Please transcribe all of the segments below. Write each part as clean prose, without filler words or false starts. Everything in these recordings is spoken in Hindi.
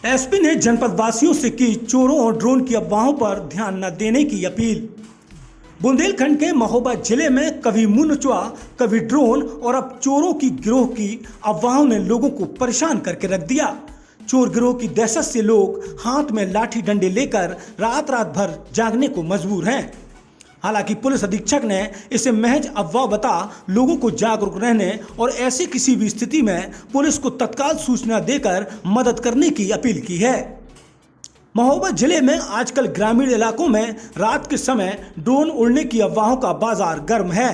एसपी ने जनपद वासियों से की चोरों और ड्रोन की अफवाहों पर ध्यान न देने की अपील। बुंदेलखंड के महोबा जिले में कभी मुनचुआ, कभी ड्रोन और अब चोरों की गिरोह की अफवाहों ने लोगों को परेशान करके रख दिया। चोर गिरोह की दहशत से लोग हाथ में लाठी डंडे लेकर रात रात भर जागने को मजबूर हैं। हालांकि पुलिस अधीक्षक ने इसे महज अफवाह बता लोगों को जागरूक रहने और ऐसी किसी भी स्थिति में पुलिस को तत्काल सूचना देकर मदद करने की अपील की है। महोबा जिले में आजकल ग्रामीण इलाकों में रात के समय ड्रोन उड़ने की अफवाहों का बाजार गर्म है।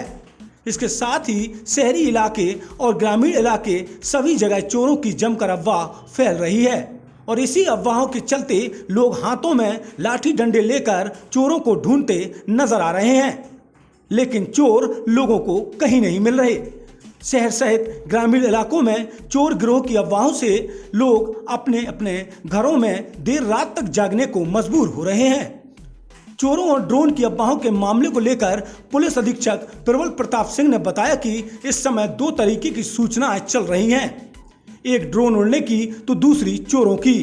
इसके साथ ही शहरी इलाके और ग्रामीण इलाके सभी जगह चोरों की जमकर अफवाह फैल रही है और इसी अफवाहों के चलते लोग हाथों में लाठी डंडे लेकर चोरों को ढूंढते नजर आ रहे हैं, लेकिन चोर लोगों को कहीं नहीं मिल रहे। शहर सहित ग्रामीण इलाकों में चोर गिरोह की अफवाहों से लोग अपने अपने घरों में देर रात तक जागने को मजबूर हो रहे हैं। चोरों और ड्रोन की अफवाहों के मामले को लेकर पुलिस अधीक्षक प्रबल प्रताप सिंह ने बताया कि इस समय दो तरीके की सूचनाएं चल रही हैं, एक ड्रोन उड़ने की तो दूसरी चोरों की,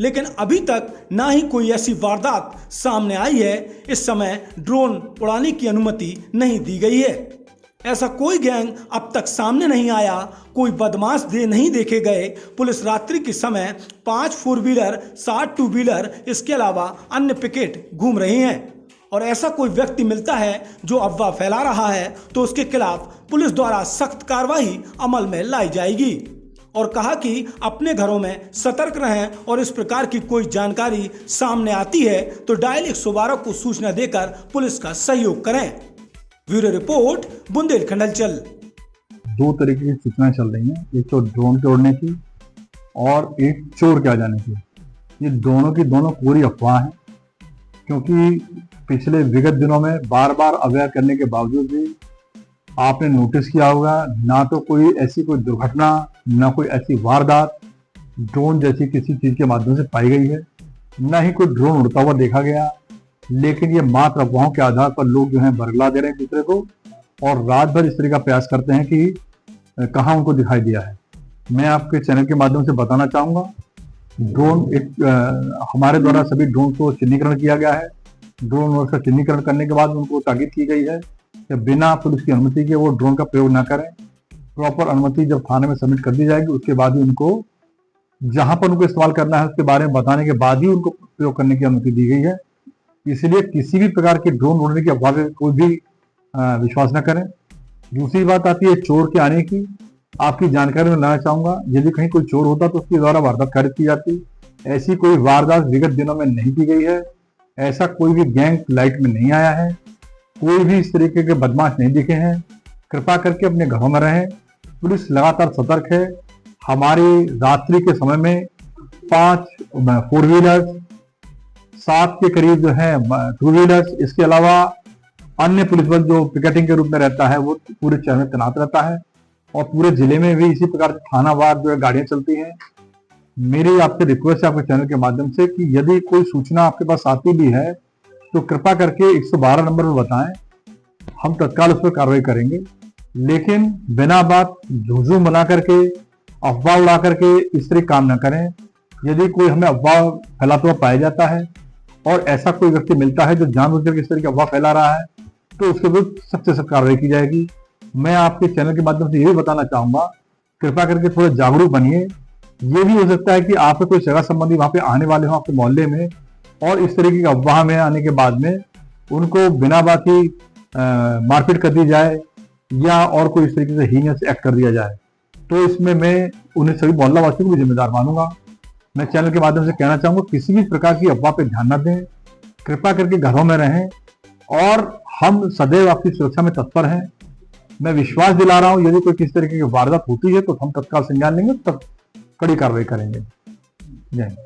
लेकिन अभी तक ना ही कोई ऐसी वारदात सामने आई है। इस समय ड्रोन उड़ाने की अनुमति नहीं दी गई है। ऐसा कोई गैंग अब तक सामने नहीं आया, कोई बदमाश नहीं देखे गए। पुलिस रात्रि के समय 5 4 व्हीलर, 60 2 व्हीलर, इसके अलावा अन्य पिकेट घूम रही हैं और ऐसा कोई व्यक्ति मिलता है जो अफवाह फैला रहा है तो उसके खिलाफ पुलिस द्वारा सख्त कार्रवाई अमल में लाई जाएगी और कहा कि अपने घरों में सतर्क रहें और इस प्रकार की कोई जानकारी सामने आती है तो डायल 112 को सूचना देकर पुलिस का सहयोग करें। ब्यूरो रिपोर्ट, बुंदेलखंड हलचल। दो तरीके की सूचनाएं चल रही हैं, एक तो ड्रोन के उड़ने की और एक चोर के आ जाने की। ये दोनों की दोनों पूरी अफवाह है, क्योंकि पिछले विगत दिनों में बार बार अवेयर करने के बावजूद भी आपने नोटिस किया होगा, ना तो कोई ऐसी कोई दुर्घटना, ना कोई ऐसी वारदात ड्रोन जैसी किसी चीज के माध्यम से पाई गई है, ना ही कोई ड्रोन उड़ता हुआ देखा गया। लेकिन ये मात्र अफवाहों के आधार पर लोग जो है बरगला दे रहे हैं दूसरे को और रात भर इस तरह का प्रयास करते हैं कि कहाँ उनको दिखाई दिया है। मैं आपके चैनल के माध्यम से बताना चाहूंगा, ड्रोन हमारे द्वारा सभी ड्रोन को चिन्हीकरण किया गया है। ड्रोन का चिन्हीकरण करने के बाद उनको ताकीद की गई है कि बिना पुलिस की अनुमति के वो ड्रोन का प्रयोग ना करें। प्रॉपर अनुमति जब थाने में सबमिट कर दी जाएगी उसके बाद ही उनको जहां पर उनको इस्तेमाल करना है उसके बारे में बताने के बाद ही उनको प्रयोग करने की अनुमति दी गई है। इसलिए किसी भी प्रकार के ड्रोन उड़ने की अफवाह पर कोई भी विश्वास न करें। दूसरी बात आती है चोर के आने की। आपकी जानकारी में लाना चाहूंगा, यदि कहीं कोई चोर होता तो उसके द्वारा वारदात कारित की जाती। ऐसी कोई वारदात विगत दिनों में नहीं की गई है। ऐसा कोई भी गैंग लाइट में नहीं आया है, कोई भी इस तरीके के बदमाश नहीं दिखे हैं। कृपा करके अपने घरों में रहें। पुलिस लगातार सतर्क है। हमारी रात्रि के समय में 5 4 व्हीलर्स, 7 के करीब जो है 2 व्हीलर्स, इसके अलावा अन्य पुलिस बल जो पिकेटिंग के रूप में रहता है वो पूरे शहर में तैनात रहता है और पूरे जिले में भी इसी प्रकार थानावार जो है गाड़ियां चलती हैं। मेरी आपसे रिक्वेस्ट है आपके चैनल के माध्यम से कि यदि कोई सूचना आपके पास आती भी है तो कृपा करके 112 नंबर पर बताएं, हम तत्काल उस पर कार्रवाई करेंगे। लेकिन बिना बात झुझू बना करके, अफवाह उड़ा करके इस तरह काम न करें। यदि कोई हमें अफवाह फैलाता हुआ पाया जाता है और ऐसा कोई व्यक्ति मिलता है जो जानबूझकर इस तरह की अफवाह फैला रहा है तो उसके विरुद्ध सख्त से सख्त कार्रवाई की जाएगी। मैं आपके चैनल के माध्यम से यही बताना चाहूंगा, कृपा करके थोड़े जागरूक बनिए। ये भी हो सकता है कि आपके कोई सगा संबंधी वहां पे आने वाले हो आपके मोहल्ले में और इस तरीके की अफवाह में आने के बाद में उनको बिना बात ही मारपीट कर दी जाए या और कोई इस तरीके से हीनस एक्ट कर दिया जाए, तो इसमें मैं उन्हें सभी मोहल्ला वासियों को भी जिम्मेदार मानूंगा। मैं चैनल के माध्यम से कहना चाहूंगा, किसी भी प्रकार की अफवाह पे ध्यान न दें। कृपा करके घरों में रहें और हम सदैव आपकी सुरक्षा में तत्पर हैं। मैं विश्वास दिला रहा हूं, यदि कोई किसी तरीके की वारदात होती है तो हम तत्काल संज्ञान लेंगे, तब कड़ी कार्रवाई करेंगे। जय हिंद।